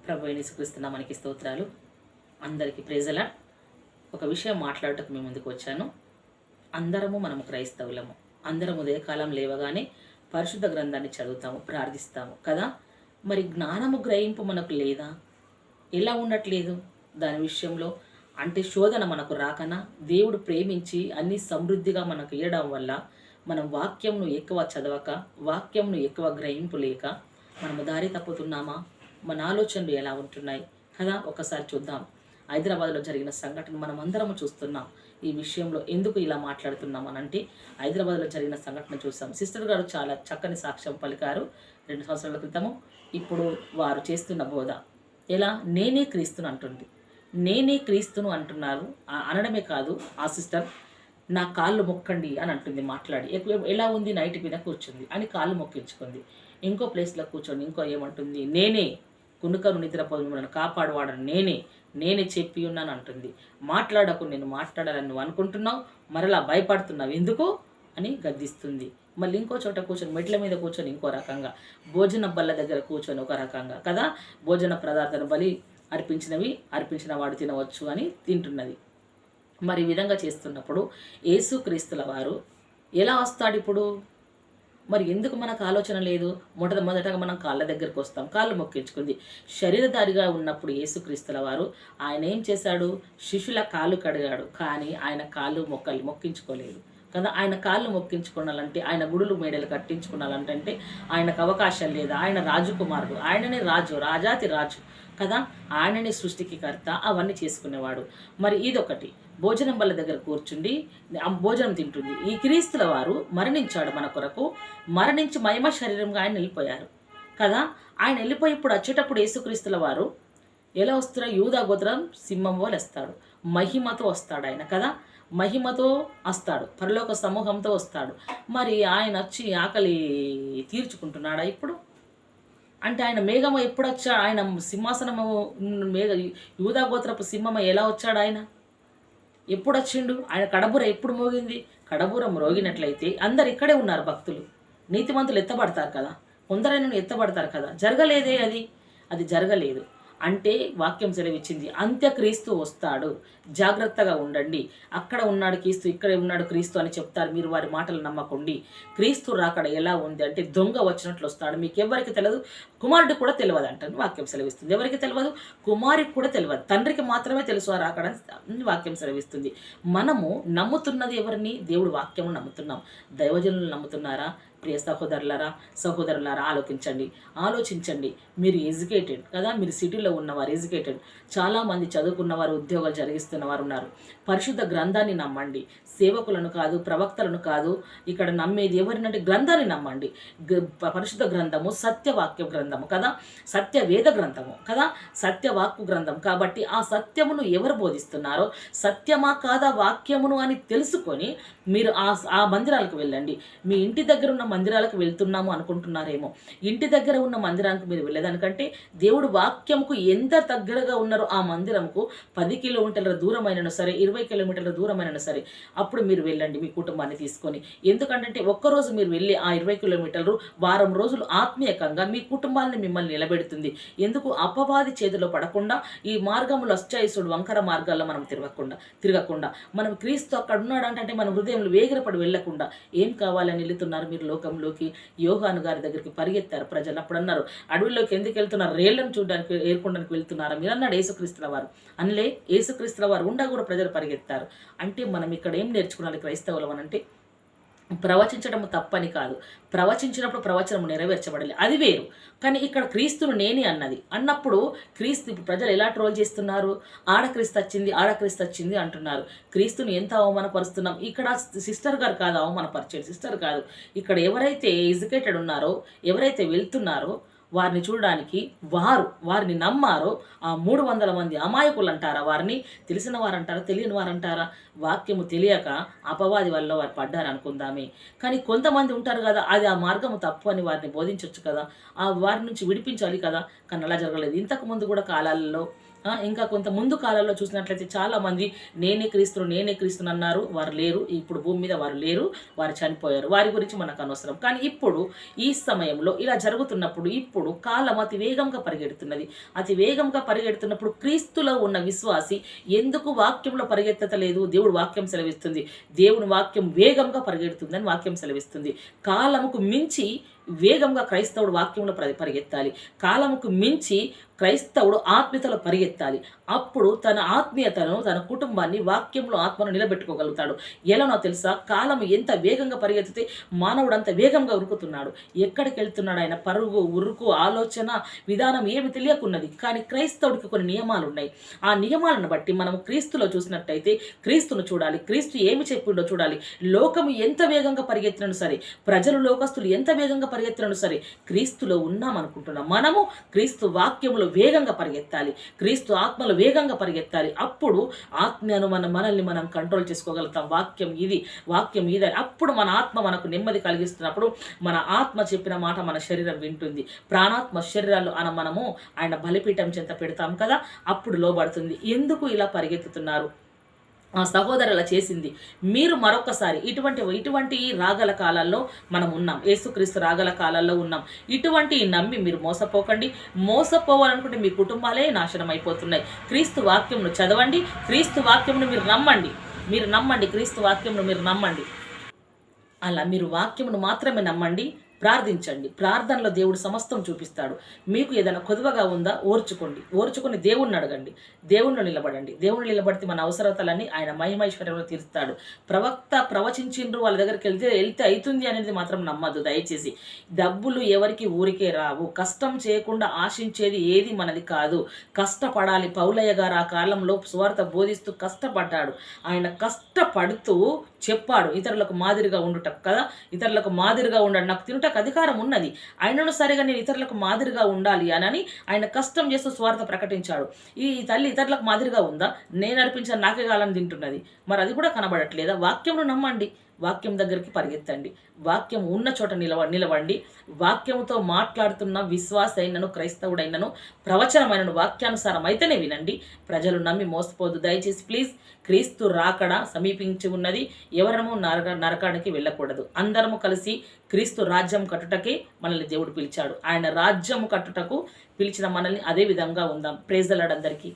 ప్రభు యేసుక్రీస్తు మనకి స్తోత్రాలు. అందరికీ ప్రైజలా. ఒక విషయం మాట్లాడటకు మీ ముందుకు వచ్చాను. మనము క్రైస్తవులము. అందరం ఉదయకాలం లేవగానే పరిశుద్ధ గ్రంథాన్ని చదువుతాము, ప్రార్థిస్తాము కదా. మరి జ్ఞానము గ్రహింపు మనకు లేదా? ఎలా ఉండట్లేదు దాని విషయంలో? అంటే శోధన మనకు రాకనా? దేవుడు ప్రేమించి అన్ని సమృద్ధిగా మనకు ఇవ్వడం వల్ల మనం వాక్యంను ఎక్కువ చదవక, వాక్యంను ఎక్కువ గ్రహింపు లేక మనము దారి తప్పుతున్నామా? మన ఆలోచనలు ఎలా ఉంటున్నాయి కదా? ఒకసారి చూద్దాం. హైదరాబాద్లో జరిగిన సంఘటన మనం అందరము చూస్తున్నాం. ఈ విషయంలో ఎందుకు ఇలా మాట్లాడుతున్నాం అనంటే, హైదరాబాద్లో జరిగిన సంఘటన చూసాం. సిస్టర్ గారు చాలా చక్కని సాక్ష్యం పలికారు 2 సంవత్సరాల క్రితము. ఇప్పుడు వారు చేస్తున్న బోధ ఎలా? నేనే క్రీస్తును అంటుంది. నేనే క్రీస్తును అంటున్నారు. అనడమే కాదు, ఆ సిస్టర్ నా కాళ్ళు మొక్కండి అని అంటుంది మాట్లాడి. ఎలా ఉంది? నైట్ మీద కూర్చుంది అని కాళ్ళు మొక్కించుకుంది. ఇంకో ప్లేస్లో కూర్చొని ఇంకో ఏమంటుంది? నేనే కునుకను నిద్రపోయి మిమ్మల్ని కాపాడువాడని నేనే చెప్పి ఉన్నాను అంటుంది. మాట్లాడకు, నేను మాట్లాడాలని నువ్వు అనుకుంటున్నావు, మరలా భయపడుతున్నావు ఎందుకు అని గద్దిస్తుంది. మళ్ళీ ఇంకో చోట కూర్చొని మెట్ల మీద కూర్చొని ఇంకో రకంగా, భోజన బల్ల దగ్గర కూర్చొని ఒక రకంగా కదా. భోజన పదార్థాలు బలి అర్పించిన వాడు తినవచ్చు అని తింటున్నది. మరి ఈ విధంగా చేస్తున్నప్పుడు యేసుక్రీస్తుల వారు ఎలా వస్తాడు ఇప్పుడు? మరి ఎందుకు మనకు ఆలోచన లేదు? మొదటగా మనం కాళ్ళ దగ్గరికి వస్తాం. కాళ్ళు మొక్కించుకుంది. శరీరధారిగా ఉన్నప్పుడు యేసుక్రీస్తుల వారు ఆయన ఏం చేశాడు? శిష్యుల కాళ్ళు కడిగాడు. కానీ ఆయన కాళ్ళు మొక్కించుకోలేదు కదా. ఆయన కాళ్ళు మొక్కించుకోవాలంటే, ఆయన గుడులు మేడలు కట్టించుకోవాలంటే ఆయనకు అవకాశం లేదా? ఆయన రాజకుమారుడు, ఆయననే రాజాతి రాజు కదా. ఆయననే సృష్టికి కర్త, అవన్నీ చేసుకునేవాడు. మరి ఇదొకటి. భోజనం బల్ల దగ్గర కూర్చుండి భోజనం తింటుంది. ఈ క్రీస్తుల వారు మరణించాడు మన కొరకు. మరణించి మహిమ శరీరంగా ఆయన వెళ్ళిపోయారు కదా. ఆయన వెళ్ళిపోయి ఇప్పుడు వచ్చేటప్పుడు యేసుక్రీస్తుల వారు ఎలా వస్తున్నారు? యూదా గోత్రం సింహం వల్ల వస్తాడు. మహిమతో వస్తాడు ఆయన కదా. మహిమతో వస్తాడు, పరలోక సమూహంతో వస్తాడు. మరి ఆయన వచ్చి ఆకలి తీర్చుకుంటున్నాడా ఇప్పుడు? అంటే ఆయన మేఘము ఎప్పుడు వచ్చా? ఆయన సింహాసనము యూదా గోత్రపు సింహము ఎలా వచ్చాడు? ఆయన ఎప్పుడు వచ్చిండు? ఆయన కడబుర ఎప్పుడు మోగింది? కడబుర మ్రోగినట్లయితే అందరు ఇక్కడే ఉన్నారు భక్తులు, నీతిమంతులు ఎత్తబడతారు కదా, కొందరైనా ఎత్తబడతారు కదా. జరగలేదే, అది జరగలేదు. అంటే వాక్యం సెలవిచ్చింది అంత్యక్రీస్తు వస్తాడు, జాగ్రత్తగా ఉండండి. అక్కడ ఉన్నాడు క్రీస్తు, ఇక్కడే ఉన్నాడు క్రీస్తు అని చెప్తారు. మీరు వారి మాటలు నమ్మకండి. క్రీస్తు రాకడ ఎలా ఉంది అంటే దొంగ వచ్చినట్లు వస్తాడు. మీకు ఎవరికి తెలియదు, కుమారుడికి కూడా తెలియదు అంటాను వాక్యం సెలవిస్తుంది. ఎవరికి తెలియదు? కుమారుడికి కూడా తెలియదు, తండ్రికి మాత్రమే తెలుసు ఆ రాకడ వాక్యం సెలవిస్తుంది. మనము నమ్ముతున్నది ఎవరిని? దేవుడు వాక్యము నమ్ముతున్నాం. దైవజనులు నమ్ముతున్నారా? ప్రియ సహోదరులారా ఆలోచించండి. మీరు ఎడ్యుకేటెడ్ కదా, మీరు సిటీలో ఉన్నవారు ఎడ్యుకేటెడ్, చాలామంది చదువుకున్నవారు, ఉద్యోగాలు జరిగిస్తున్న వారు ఉన్నారు. పరిశుద్ధ గ్రంథాన్ని నమ్మండి, సేవకులను కాదు, ప్రవక్తలను కాదు. ఇక్కడ నమ్మేది ఎవరినంటే గ్రంథాన్ని నమ్మండి. పరిశుద్ధ గ్రంథము సత్యవాక్య గ్రంథము కదా, సత్యవేద గ్రంథము కదా, సత్యవాక్కు గ్రంథం. కాబట్టి ఆ సత్యమును ఎవరు బోధిస్తున్నారో, సత్యమా కాదా వాక్యమును అని తెలుసుకొని మీరు ఆ మందిరాలకు వెళ్ళండి. మీ ఇంటి దగ్గర ఉన్న మందిరాలకు వెళ్తున్నాము అనుకుంటున్నారేమో. ఇంటి దగ్గర ఉన్న మందిరానికి మీరు వెళ్ళేదానికంటే దేవుడు వాక్యంకు ఎంత దగ్గరగా ఉన్నారో ఆ మందిరంకు 10 కిలోమీటర్ల దూరమైనా సరే, 20 కిలోమీటర్ల దూరమైనా సరే, అప్పుడు మీరు వెళ్ళండి మీ కుటుంబాన్ని తీసుకొని. ఎందుకంటే ఒక్కరోజు మీరు వెళ్ళి ఆ 20 కిలోమీటర్లు వారం రోజులు ఆత్మీయకంగా మీ కుటుంబాన్ని మిమ్మల్ని నిలబెడుతుంది. ఎందుకు? అపవాది చేతిలో పడకుండా, ఈ మార్గములు అశ్చాయిసుడు వంకర మార్గాల్లో మనం తిరగకుండా మనం క్రీస్తు అక్కడ ఉన్నాడంటే మన హృదయంలో వేగిరపడి వెళ్ళకుండా ఏం కావాలని వెళుతున్నారు మీరు లోకంలోకి? యోహాను గారి దగ్గరికి పరిగెత్తారు ప్రజలు. అప్పుడు అన్నారు, అడవుల్లోకి ఎందుకు వెళ్తున్నారు? రేళ్లను చూడడానికి, ఏర్కొనడానికి వెళ్తున్నారా మీరు అన్నాడు యేసుక్రీస్తుల వారు. అనలే, యేసుక్రీస్తుల వారు ఉండా కూడా ప్రజలు పరిగెత్తారు. అంటే మనం ఇక్కడ ఏం నేర్చుకోవాలి క్రైస్తవులం అనంటే, ప్రవచించడం తప్పని కాదు, ప్రవచించినప్పుడు ప్రవచనం నెరవేర్చబడాలి, అది వేరు. కానీ ఇక్కడ క్రీస్తును నేనే అన్నప్పుడు క్రీస్తు ప్రజలు ఎలా ట్రోల్ చేస్తున్నారు? ఆడక్రీస్తు వచ్చింది అంటున్నారు. క్రీస్తుని ఎంత అవమానపరుస్తున్నాం. ఇక్కడ సిస్టర్ గారు కాదు అవమానపరిచేది, సిస్టర్ కాదు. ఇక్కడ ఎవరైతే ఎడ్యుకేటెడ్ ఉన్నారో, ఎవరైతే వెళ్తున్నారో వారిని చూడడానికి, వారిని నమ్మారో ఆ 300 మంది అమాయకులు అంటారా? వారిని తెలిసిన వారంటారా, తెలియని వారంటారా? వాక్యము తెలియక అపవాది వల్ల వారు పడ్డారు అనుకుందామే. కానీ కొంతమంది ఉంటారు కదా, అది ఆ మార్గము తప్పు అని వారిని బోధించవచ్చు కదా, వారి నుంచి విడిపించాలి కదా. కానీ అలా జరగలేదు. ఇంతకు ముందు కూడా కాలాలలో ఇంకా కొంత ముందు కాలంలో చూసినట్లయితే చాలామంది నేనే క్రీస్తును అన్నారు. వారు లేరు, ఇప్పుడు భూమి మీద వారు లేరు, వారు చనిపోయారు. వారి గురించి మనకు అనవసరం. కానీ ఇప్పుడు ఈ సమయంలో ఇలా జరుగుతున్నప్పుడు ఇప్పుడు కాలం అతి వేగంగా పరిగెడుతున్నది. అతి వేగంగా పరిగెడుతున్నప్పుడు క్రీస్తులో ఉన్న విశ్వాసి ఎందుకు వాక్యంలో పరిగెత్తలేదు? దేవుడు వాక్యం సెలవిస్తుంది. దేవుని వాక్యం వేగంగా పరిగెడుతుందని వాక్యం సెలవిస్తుంది. కాలముకు మించి వేగంగా క్రైస్తవుడు వాక్యంలో పరిగెత్తాలి. కాలముకు మించి క్రైస్తవుడు ఆత్మీయతలో పరిగెత్తాలి. అప్పుడు తన ఆత్మీయతను, తన కుటుంబాన్ని వాక్యంలో ఆత్మను నిలబెట్టుకోగలుగుతాడు. ఎలానో తెలుసా? కాలం ఎంత వేగంగా పరిగెత్తితే మానవుడు అంత వేగంగా ఉరుకుతున్నాడు. ఎక్కడికి వెళ్తున్నాడు? ఆయన పరుగు, ఉరుకు, ఆలోచన విధానం ఏమి తెలియకున్నది. కానీ క్రైస్తవుడికి కొన్ని నియమాలు ఉన్నాయి. ఆ నియమాలను బట్టి మనం క్రీస్తులో చూసినట్టయితే క్రీస్తును చూడాలి. క్రీస్తు ఏమి చెప్పిండో చూడాలి. లోకము ఎంత వేగంగా పరిగెత్తినను సరే, ప్రజలు లోకస్తులు ఎంత వేగంగా పరిగెత్తినను సరే, క్రీస్తులో ఉన్నామనుకుంటున్నాం. మనము క్రీస్తు వాక్యములో వేగంగా పరిగెత్తాలి. క్రీస్తు ఆత్మలో వేగంగా పరిగెత్తాలి. అప్పుడు ఆత్మను మనల్ని మనం కంట్రోల్ చేసుకోగలుగుతాం. వాక్యం ఇది అప్పుడు మన ఆత్మ మనకు నెమ్మది కలిగిస్తున్నప్పుడు మన ఆత్మ చెప్పిన మాట మన శరీరం వింటుంది. ప్రాణాత్మ శరీరాలు మనము ఆయన బలిపీఠం చెంత పెడతాం కదా, అప్పుడు లోబడుతుంది. ఎందుకు ఇలా పరిగెత్తుతున్నారు? ఆ సహోదరు అలా చేసింది. మీరు మరొకసారి ఇటువంటి రాగల కాలాల్లో మనం ఉన్నాం. యేసుక్రీస్తు రాగల కాలాల్లో ఉన్నాం. ఇటువంటి నమ్మి మీరు మోసపోవాలనుకుంటే మీ కుటుంబాలే నాశనం అయిపోతున్నాయి. క్రీస్తు వాక్యంను చదవండి. క్రీస్తు వాక్యంను మీరు నమ్మండి. క్రీస్తు వాక్యంను మీరు నమ్మండి. అలా మీరు వాక్యమును మాత్రమే నమ్మండి. ప్రార్థించండి. ప్రార్థనలో దేవుడు సమస్తం చూపిస్తాడు. మీకు ఏదైనా కొదువగా ఉందా? ఓర్చుకొని దేవుణ్ణి అడగండి. దేవుణ్ణి నిలబడండి. దేవుణ్ణి నిలబడితే మన అవసరతలన్నీ ఆయన మహిమైశ్వర్యంలో తీరుస్తాడు. ప్రవక్త ప్రవచించిండ్రు, వాళ్ళ దగ్గరికి వెళ్తే అవుతుంది అనేది మాత్రం నమ్మద్దు దయచేసి. డబ్బులు ఎవరికి ఊరికే రావు. కష్టం చేయకుండా ఆశించేది ఏది మనది కాదు. కష్టపడాలి. పౌలయ్య గారు ఆ కాలంలో సువార్త బోధిస్తూ కష్టపడ్డాడు. ఆయన కష్టపడుతూ చెప్పాడు ఇతరులకు మాదిరిగా ఉండుట కదా, ఇతరులకు మాదిరిగా ఉండండి. నాకు తినుటకు అధికారం ఉన్నది, అయినను సరిగా నేను ఇతరులకు మాదిరిగా ఉండాలి అని ఆయన కష్టం చేస్తూ స్వార్థ ప్రకటించాడు. ఈ తల్లి ఇతరులకు మాదిరిగా ఉందా? నేను అర్పించిన నాకే కాలని తింటున్నది. మరి అది కూడా కనబడట్లేదా? వాక్యంను నమ్మండి. వాక్యం దగ్గరికి పరిగెత్తండి. వాక్యం ఉన్న చోట నిలవండి. వాక్యంతో మాట్లాడుతున్న విశ్వాస అయినను, క్రైస్తవుడైనను, ప్రవచనమైనను వాక్యానుసారం అయితేనే వినండి. ప్రజలు నమ్మి మోసపోదు దయచేసి ప్లీజ్. క్రీస్తు రాకడ సమీపించి ఉన్నది. ఎవరము నరకానికి వెళ్ళకూడదు. అందరము కలిసి క్రీస్తు రాజ్యం కట్టుటకే మనల్ని దేవుడు పిలిచాడు. ఆయన రాజ్యం కట్టుటకు పిలిచిన మనల్ని అదే విధంగా ఉందాం. ప్రైజ్ ది లార్డ్ అందరికీ.